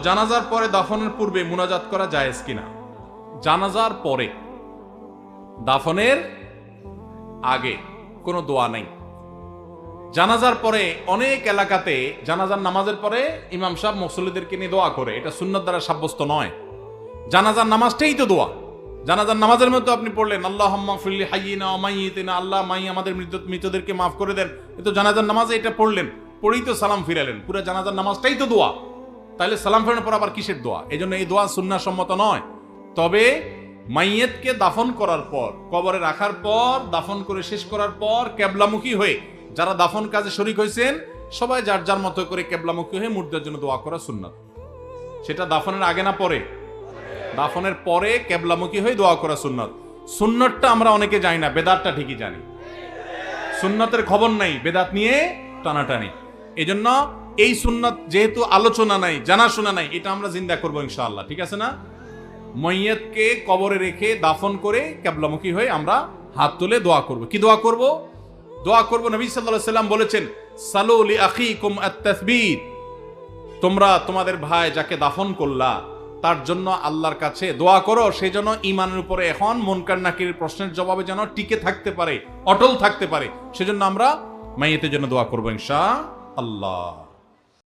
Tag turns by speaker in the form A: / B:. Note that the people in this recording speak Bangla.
A: জানাজার পরে দাফনের পূর্বে মুনাজাত করা জায়েজ কিনা? জানাজার পরে, দাফনের আগে কোনো দোয়া নেই। জানাজার পরে অনেক এলাকাতে জানাজার নামাজের পরে ইমাম সাহেব মুসল্লিদেরকে নিয়ে দোয়া করে, এটা সুন্নাত দ্বারা সাব্যস্ত নয়। জানাজার নামাজটাই তো দোয়া। জানাজার নামাজের মধ্যে আপনি পড়লেন আল্লাহুম্মা ফিরলি হাইয়িনা ওয়া মাইয়িতিনা, আল্লাহ মাই আমাদের মৃতদেরকে মাফ করে দেন, তো জানাজার নামাজে এটা পড়লেন, পড়েই তো সালাম ফিরালেন। পুরো জানাজার নামাজটাই তো দোয়া, তাহলে সালাম ফেরানোর পর আবার কিসের দোয়া? এই জন্য এই দোয়া সুন্নাহ সম্মত নয়। তবে মাইয়েতকে দাফন করার পর, কবরে রাখার পর, দাফন করে শেষ করার পর কেবলামুখী হয়ে যারা দাফন কাজে শরীক হয়েছেন সবাই যার যার মতো করে কেবলামুখী হয়ে মুর্দার জন্য দোয়া করা সুন্নাত। সেটা দাফনের আগে না পরে? দাফনের পরে কেবলামুখী হয়ে দোয়া করা সুন্নাত। সুন্নাতটা আমরা অনেকে জানি না, বেদাতটা ঠিকই জানি। সুন্নাতের খবর নাই, বেদাত নিয়ে টানাটানি। এই জন্য এই সুন্নাত যেহেতু আলোচনা নাই, জানাশোনা নাই, এটা আমরা জিন্দা করবো ইনশাআল্লাহ। ঠিক আছে না? মাইয়াতকে কবরে রেখে দাফন করে কিবলামুখী হয়ে আমরা হাত তুলে দোয়া করব। কি দোয়া করব? দোয়া করব, নবী সাল্লাল্লাহু আলাইহি ওয়াসাল্লাম বলেছেন, সালু লিআখিকুম আত-তাসবীত, তোমরা তোমাদের ভাই যাকে দাফন করলা তার জন্য আল্লাহর কাছে দোয়া করো, সেই জন্য ঈমানের উপরে এখন মুনকার নাকিরের প্রশ্নের জবাবে যেন টিকে থাকতে পারে, অটল থাকতে পারে। সেজন্য আমরা মাইয়াতের জন্য দোয়া করব ইনশাআল্লাহ।